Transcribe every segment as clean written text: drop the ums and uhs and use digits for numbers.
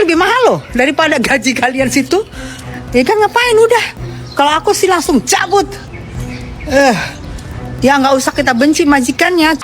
lebih mahal loh daripada gaji kalian situ. Ya kan ngapain udah. Kalau aku sih langsung cabut. Ya nggak usah kita benci majikannya.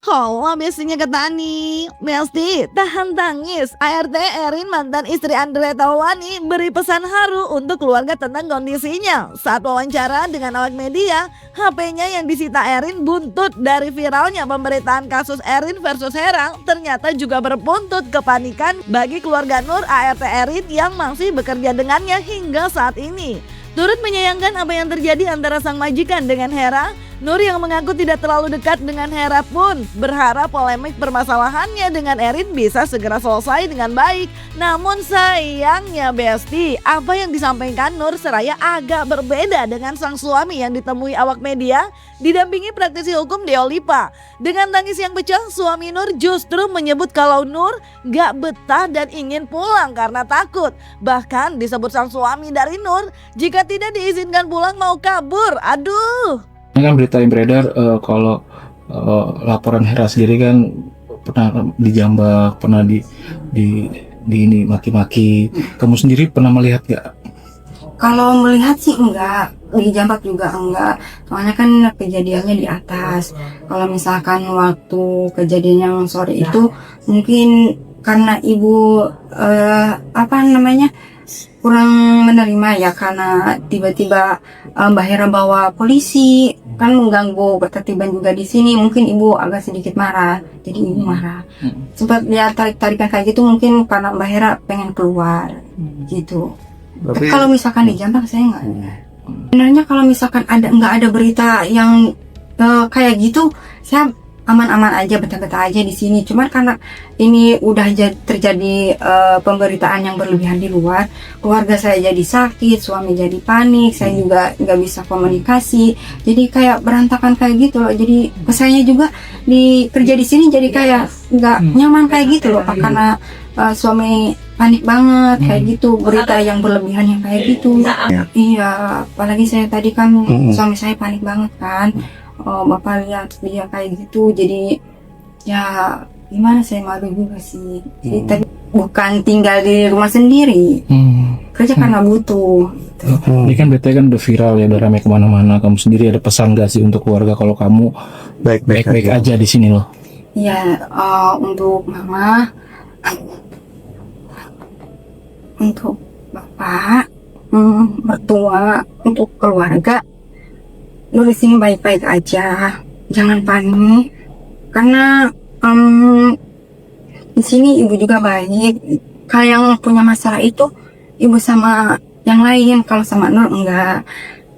Halo, biasanya ke Tani. Besti, tahan tangis. ART Erin, mantan istri Andre Taulani, beri pesan haru untuk keluarga tentang kondisinya. Saat wawancara dengan awak media, HP-nya yang disita Erin buntut dari viralnya pemberitaan kasus Erin versus Hera. Ternyata juga berbuntut kepanikan bagi keluarga Nur ART Erin yang masih bekerja dengannya hingga saat ini. Turut menyayangkan apa yang terjadi antara sang majikan dengan Hera, Nur yang mengaku tidak terlalu dekat dengan Hera pun berharap polemik permasalahannya dengan Erin bisa segera selesai dengan baik. Namun sayangnya Besti, apa yang disampaikan Nur seraya agak berbeda dengan sang suami yang ditemui awak media didampingi praktisi hukum Deo Lipa. Dengan tangis yang pecah, suami Nur justru menyebut kalau Nur gak betah dan ingin pulang karena takut. Bahkan disebut sang suami dari Nur, jika tidak diizinkan pulang mau kabur. Aduh. Ini kan berita yang beredar kalau laporan Hera sendiri kan pernah dijambak, pernah di ini maki-maki. Kamu sendiri pernah melihat nggak? Kalau melihat sih enggak, dijambak juga enggak. Soalnya kan kejadiannya di atas. Kalau misalkan waktu kejadian yang sore itu mungkin karena ibu kurang menerima ya, karena tiba-tiba Mbak Hera bawa polisi kan mengganggu ketertiban juga di sini. Mungkin ibu agak sedikit marah, jadi ibu marah. Sempat lihat tarik-tarikan kayak gitu, mungkin karena Mbak Hera pengen keluar gitu. Tapi kalau misalkan dijambak saya nggak. Sebenarnya kalau misalkan nggak ada berita yang kayak gitu, saya aman-aman aja, betah-betah aja di sini. Cuman karena ini udah terjadi pemberitaan yang berlebihan di luar, keluarga saya jadi sakit, suami jadi panik, saya juga nggak bisa komunikasi, jadi kayak berantakan kayak gitu loh. Jadi saya juga kerja di sini jadi kayak nggak nyaman kayak gitu loh, karena suami panik banget kayak gitu, berita yang berlebihan yang kayak gitu. Iya, apalagi saya tadi kan suami saya panik banget kan. Bapak lihat dia kayak gitu, jadi ya gimana, saya malu juga sih. Jadi tadi bukan tinggal di rumah sendiri, kerja karena butuh. Ini kan berita kan udah viral ya, udah ramai kemana-mana. Kamu sendiri ada pesan gak sih untuk keluarga kalau kamu baik-baik aja di sini loh? Ya, untuk mama, untuk bapak, mertua, untuk keluarga, lu di sini baik-baik aja, jangan panik, karena di sini ibu juga baik. Kalau yang punya masalah itu ibu sama yang lain, kalau sama Nur enggak,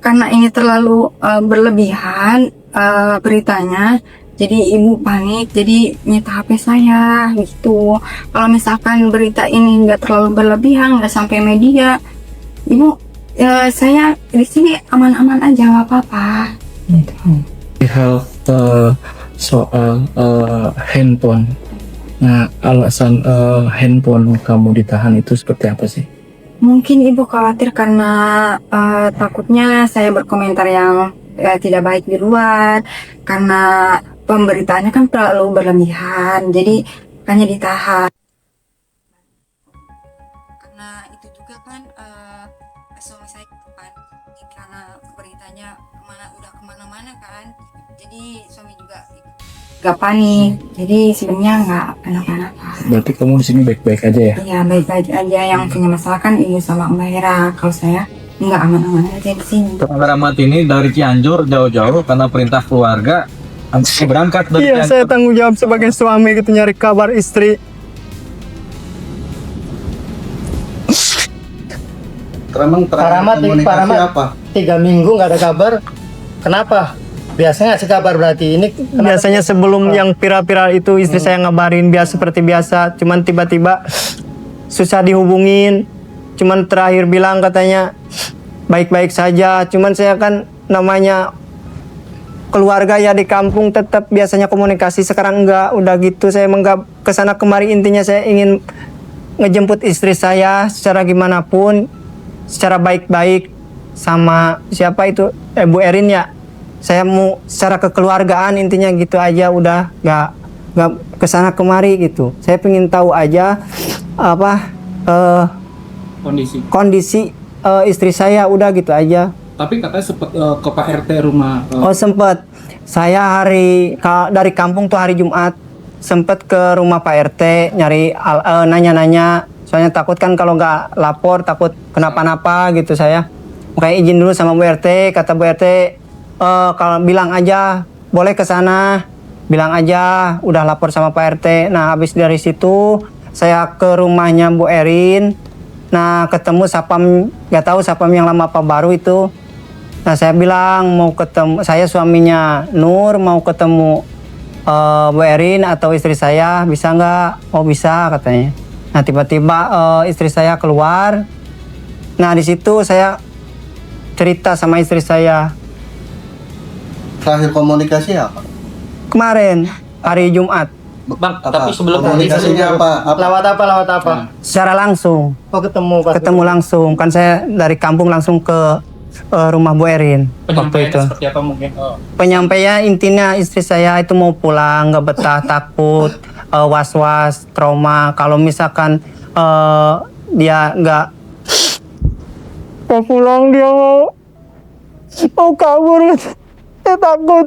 karena ini terlalu berlebihan beritanya, jadi ibu panik, jadi nyita HP saya gitu. Kalau misalkan berita ini enggak terlalu berlebihan, enggak sampai media, ibu saya di sini aman-aman aja, nggak apa-apa. Hal soal handphone. Nah, alasan handphone kamu ditahan itu seperti apa sih? Mungkin ibu khawatir karena takutnya saya berkomentar yang tidak baik di luar, karena pemberitaannya kan terlalu berlebihan, jadi hanya ditahan. Karena itu juga kan suami saya karena beritanya udah kemana-mana kan, jadi suami juga gak panik, jadi sebenarnya nggak kenapa-napa. Berarti kamu di sini baik-baik aja ya? Iya, baik-baik aja. Yang punya masalah kan ibu sama Mbak Hera, kalau saya nggak, aman-aman aja di sini. Rahmat ini dari Cianjur jauh-jauh karena perintah keluarga berangkat dari Cianjur. Saya tanggung jawab sebagai suami gitu, nyari kabar istri. Rahmat apa? 3 minggu nggak ada kabar. Kenapa? Biasanya ngasih kabar berarti ini. Biasanya sebelum yang viral-viral itu istri saya ngabarin seperti biasa. Cuman tiba-tiba susah dihubungin. Cuman terakhir bilang katanya baik-baik saja. Cuman saya kan namanya keluarga ya di kampung, tetap biasanya komunikasi. Sekarang enggak, udah gitu saya enggak kesana kemari. Intinya saya ingin ngejemput istri saya secara gimana pun, secara baik-baik. Sama siapa itu, Bu Erin ya. Saya mau secara kekeluargaan, intinya gitu aja, udah nggak nggak kesana kemari gitu. Saya pengen tahu aja apa kondisi istri saya, udah gitu aja. Tapi katanya sempat ke Pak RT rumah. Oh sempet, saya dari kampung tuh hari Jumat sempet ke rumah Pak RT nyari nanya-nanya, soalnya takut kan kalau nggak lapor takut kenapa-napa gitu saya. Makanya izin dulu sama Bu RT, kata Bu RT kalau bilang aja boleh ke sana, bilang aja udah lapor sama Pak RT. Nah habis dari situ saya ke rumahnya Bu Erin. Nah ketemu sapam, nggak tahu sapam yang lama apa baru itu. Nah saya bilang mau ketemu, saya suaminya Nur, mau ketemu Bu Erin atau istri saya, bisa nggak? Oh bisa katanya. Nah tiba-tiba istri saya keluar. Nah di situ saya cerita sama istri saya. Terakhir komunikasi apa? Kemarin hari Jumat. Bang, tapi sebelum komunikasinya apa? Lewat apa? Secara langsung. Oh ketemu. Ketemu langsung. Kan saya dari kampung langsung ke rumah Bu Erin waktu itu. Seperti apa mungkin? Penyampaian intinya istri saya itu mau pulang, nggak betah, takut, was-was, trauma. Kalau misalkan dia nggak mau pulang, dia mau kabur. Saya takut.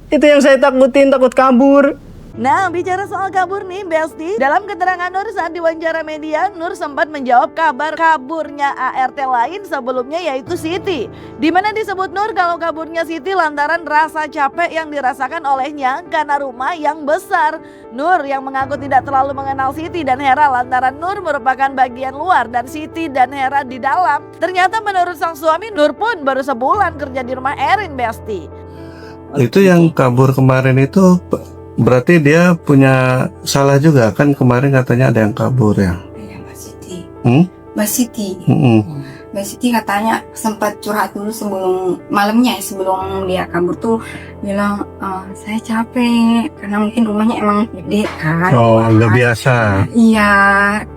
Itu yang saya takutin, takut kabur. Nah, bicara soal kabur nih, Besti. Dalam keterangan Nur saat diwawancara media, Nur sempat menjawab kabar kaburnya ART lain sebelumnya, yaitu Siti. Di mana disebut Nur kalau kaburnya Siti lantaran rasa capek yang dirasakan olehnya karena rumah yang besar. Nur yang mengaku tidak terlalu mengenal Siti dan Hera lantaran Nur merupakan bagian luar dan Siti dan Hera di dalam. Ternyata menurut sang suami, Nur pun baru sebulan kerja di rumah Erin, Besti. Itu yang kabur kemarin itu berarti dia punya salah juga kan, kemarin katanya ada yang kabur ya? Iya, Mbak Siti. Mbak Siti. Mbak Siti katanya sempat curhat dulu sebelum malamnya, sebelum dia kabur tuh bilang saya capek karena mungkin rumahnya emang gede kan. Oh, nggak biasa. Iya,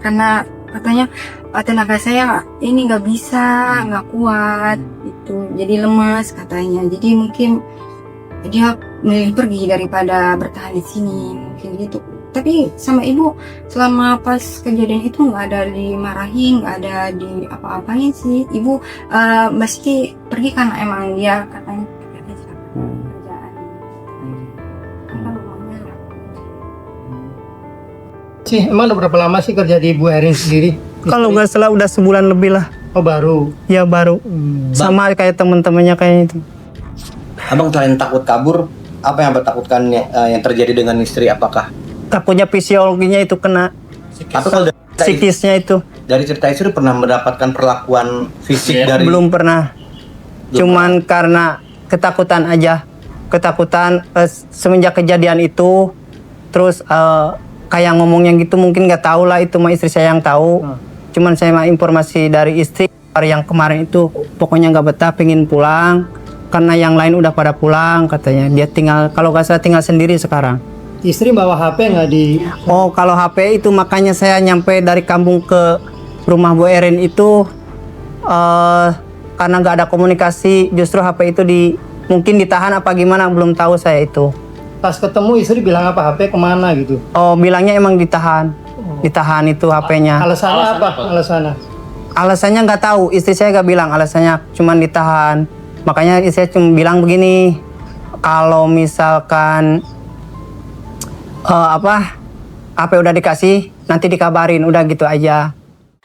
karena katanya tenaga saya ini nggak bisa, nggak kuat itu, jadi lemas katanya. Jadi mungkin dia milih pergi daripada bertahan di sini, mungkin gitu. Tapi sama ibu selama pas kejadian itu nggak ada dimarahin, nggak ada di apa-apain sih. Ibu Mbak Siti pergi karena emang dia katanya kerjaan. Apa rumahnya? Sih, emang udah berapa lama sih kerja di Bu Erin sendiri? Kalau nggak salah udah sebulan lebih lah. Oh baru? Ya baru. Sama kayak teman-temannya kayak itu. Abang selain takut kabur, apa yang abang takutkan yang terjadi dengan istri? Apakah Takutnya fisiologinya itu kena, atau kalau psikisnya itu. dari cerita istri pernah mendapatkan perlakuan fisik dari? Belum pernah. Cuman karena ketakutan aja. Ketakutan semenjak kejadian itu. Terus kayak ngomongnya gitu mungkin nggak tahu lah, itu mah istri saya yang tahu. Cuman saya mah informasi dari istri yang kemarin itu pokoknya nggak betah, pengen pulang. Karena yang lain udah pada pulang katanya. Dia tinggal, kalau nggak salah tinggal sendiri sekarang. Istri bawa HP nggak di? Oh kalau HP itu makanya saya nyampe dari kampung ke rumah Bu Erin itu karena nggak ada komunikasi, justru HP itu mungkin ditahan apa gimana, belum tahu saya itu. Pas ketemu istri bilang apa, HP kemana gitu? Oh bilangnya emang ditahan, ditahan itu HP-nya. Alasannya apa? Alasannya nggak tahu, istri saya nggak bilang alasannya, cuman ditahan. Makanya saya cuma bilang begini, kalau misalkan HP udah dikasih, nanti dikabarin, udah gitu aja.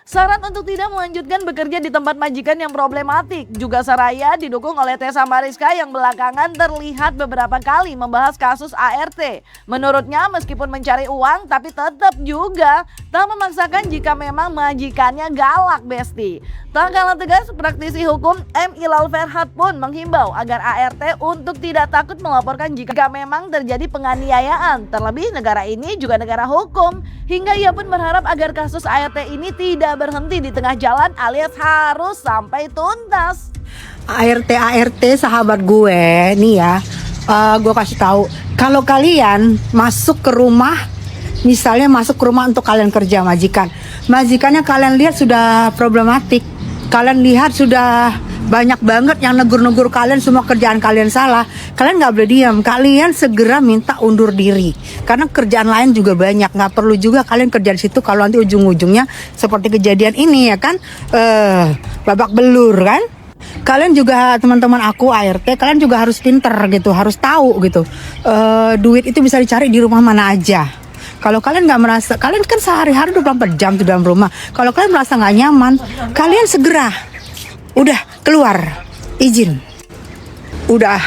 Saran untuk tidak melanjutkan bekerja di tempat majikan yang problematik juga seraya didukung oleh Tessa Mariska yang belakangan terlihat beberapa kali membahas kasus ART. Menurutnya meskipun mencari uang tapi tetap juga tak memaksakan jika memang majikannya galak, Besti. Tak kalah tegas, praktisi hukum M. Ilal Ferhat pun menghimbau agar ART untuk tidak takut melaporkan jika memang terjadi penganiayaan. Terlebih negara ini juga negara hukum. Hingga ia pun berharap agar kasus ART ini tidak berhenti di tengah jalan alias harus sampai tuntas. ART sahabat gue nih ya, gue kasih tahu, kalau kalian masuk ke rumah, misalnya masuk ke rumah untuk kalian kerja majikannya kalian lihat sudah problematik, kalian lihat sudah banyak banget yang negur-negur kalian, semua kerjaan kalian salah. Kalian nggak boleh diam, kalian segera minta undur diri. Karena kerjaan lain juga banyak, nggak perlu juga kalian kerja di situ kalau nanti ujung-ujungnya seperti kejadian ini ya kan, babak belur kan. Kalian juga teman-teman aku ART, kalian juga harus pinter gitu, harus tahu gitu. Duit itu bisa dicari di rumah mana aja. Kalau kalian nggak merasa, kalian kan sehari-hari 24 jam di dalam rumah. Kalau kalian merasa nggak nyaman, kalian segera udah keluar izin. Udah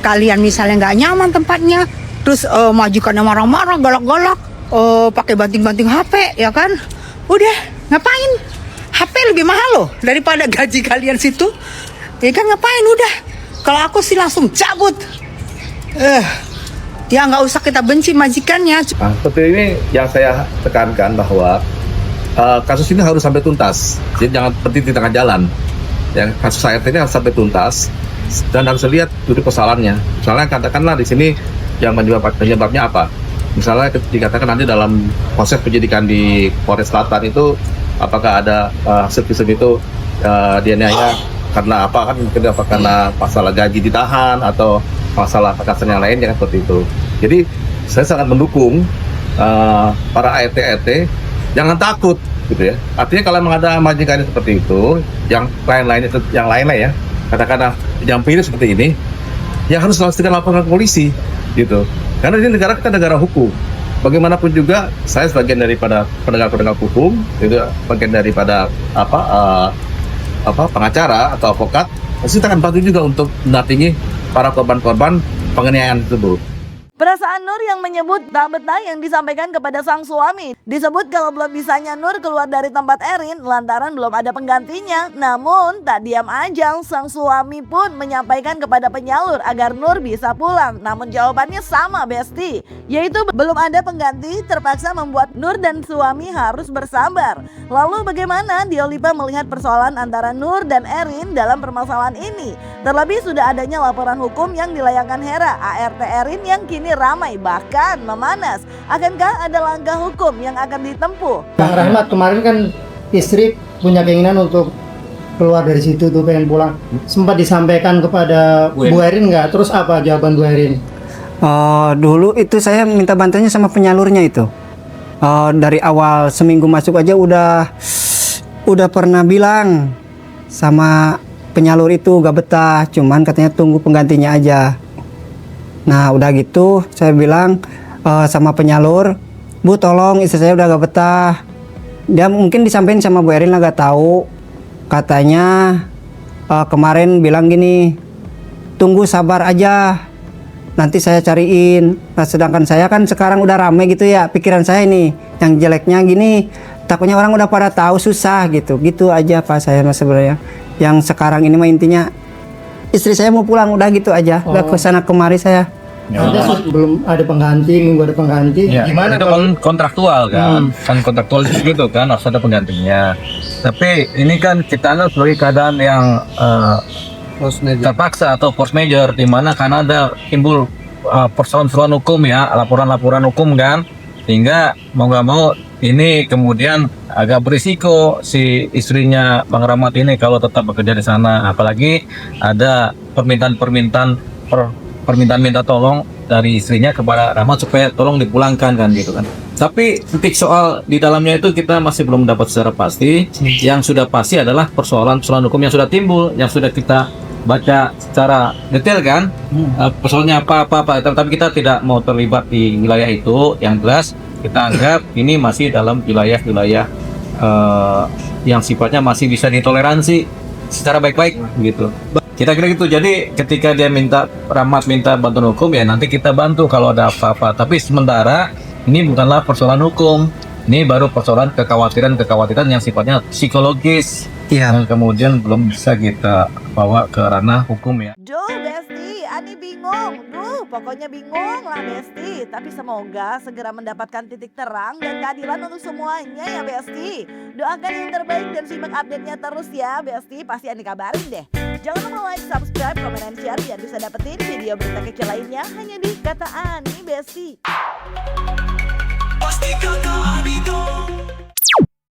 kalian misalnya nggak nyaman tempatnya, terus majikannya marah-marah, galak-galak, pakai banting-banting HP, ya kan? Udah ngapain? HP lebih mahal loh daripada gaji kalian situ. Ya kan ngapain udah? Kalau aku sih langsung cabut. Ya nggak usah kita benci majikannya. Nah, seperti ini yang saya tekankan bahwa kasus ini harus sampai tuntas. Jadi jangan berhenti di tengah jalan. Yang kasus ART ini harus sampai tuntas dan harus lihat duduk persoalannya. Misalnya katakanlah di sini yang penyebabnya apa? Misalnya dikatakan nanti dalam proses penyidikan di Polres Selatan itu apakah ada hasil visum itu dianiaya karena apa, kan mungkin apa karena masalah gaji ditahan atau masalah kekerasan yang lain, jangan seperti itu. Jadi saya sangat mendukung para ART jangan takut gitu ya. Artinya kalau memang ada majikan seperti itu, yang lain-lain ya, katakanlah yang pilih seperti ini, yang harus segera laporkan ke polisi gitu. Karena ini negara kita negara hukum. Bagaimanapun juga saya sebagian daripada penegak hukum, itu bagian daripada pengacara atau advokat, pasti akan bantu juga untuk mendampingi para korban-korban penganiayaan tersebut. Perasaan Nur yang menyebut tak betah yang disampaikan kepada sang suami. Disebut kalau belum bisanya Nur keluar dari tempat Erin lantaran belum ada penggantinya. Namun tak diam aja, sang suami pun menyampaikan kepada penyalur agar Nur bisa pulang. Namun jawabannya sama Besti, yaitu belum ada pengganti, terpaksa membuat Nur dan suami harus bersabar. Lalu bagaimana Diolipa melihat persoalan antara Nur dan Erin dalam permasalahan ini? Terlebih sudah adanya laporan hukum yang dilayangkan Hera, ART Erin yang kini ramai bahkan memanas. Akankah ada langkah hukum yang akan ditempuh? Bang Rahmat, kemarin kan istri punya keinginan untuk keluar dari situ tuh, pengen pulang. Sempat disampaikan kepada Bu Erin nggak? Terus apa jawaban Bu Erin? Dulu itu saya minta bantuannya sama penyalurnya itu. Dari awal seminggu masuk aja udah pernah bilang sama penyalur itu gak betah, cuman katanya tunggu penggantinya aja. Nah udah gitu saya bilang sama penyalur, Bu tolong istri saya udah gak betah. Dia mungkin disampaikan sama Bu Erin lah, gak tahu. Katanya kemarin bilang gini, tunggu sabar aja, nanti saya cariin. Nah sedangkan saya kan sekarang udah rame gitu ya, pikiran saya ini yang jeleknya gini, takutnya orang udah pada tahu susah gitu aja Pak saya sebenarnya. Yang sekarang ini mah intinya istri saya mau pulang, udah gitu aja. Udah kesana kemari saya. Belum ada pengganti, minggu ada pengganti. Ya, gimana itu kontraktual kan? Kan kontraktual gitu kan, harus ada penggantinya. Tapi ini kan kita anggap sebagai keadaan yang terpaksa atau force major, di mana karena ada timbul persoalan hukum ya, laporan-laporan hukum kan, sehingga mau nggak mau ini kemudian agak berisiko si istrinya Bang Rahmat ini kalau tetap bekerja di sana, apalagi ada permintaan minta tolong dari istrinya kepada Rahmat supaya tolong dipulangkan kan gitu kan. Tapi titik soal di dalamnya itu kita masih belum dapat secara pasti. Yang sudah pasti adalah persoalan hukum yang sudah timbul, yang sudah kita baca secara detail kan. Persoalannya apa, tapi kita tidak mau terlibat di wilayah itu. Yang jelas kita anggap ini masih dalam wilayah yang sifatnya masih bisa ditoleransi secara baik-baik gitu. Kita kira gitu. Jadi ketika dia Rahmat minta bantuan hukum, ya nanti kita bantu kalau ada apa-apa. Tapi sementara ini bukanlah persoalan hukum, ini baru persoalan kekhawatiran yang sifatnya psikologis. Yang kemudian belum bisa kita bawa ke ranah hukum ya. Duh Besti, Ani bingung. Pokoknya bingung lah Besti. Tapi semoga segera mendapatkan titik terang dan keadilan untuk semuanya ya Besti. Doakan yang terbaik dan simak update-nya terus ya Besti. Pasti Ani kabarin deh. Jangan lupa like, subscribe, komen, dan share biar bisa dapetin video berita kecil lainnya hanya di Kata Ani Besti. Pasti kata Ani dong.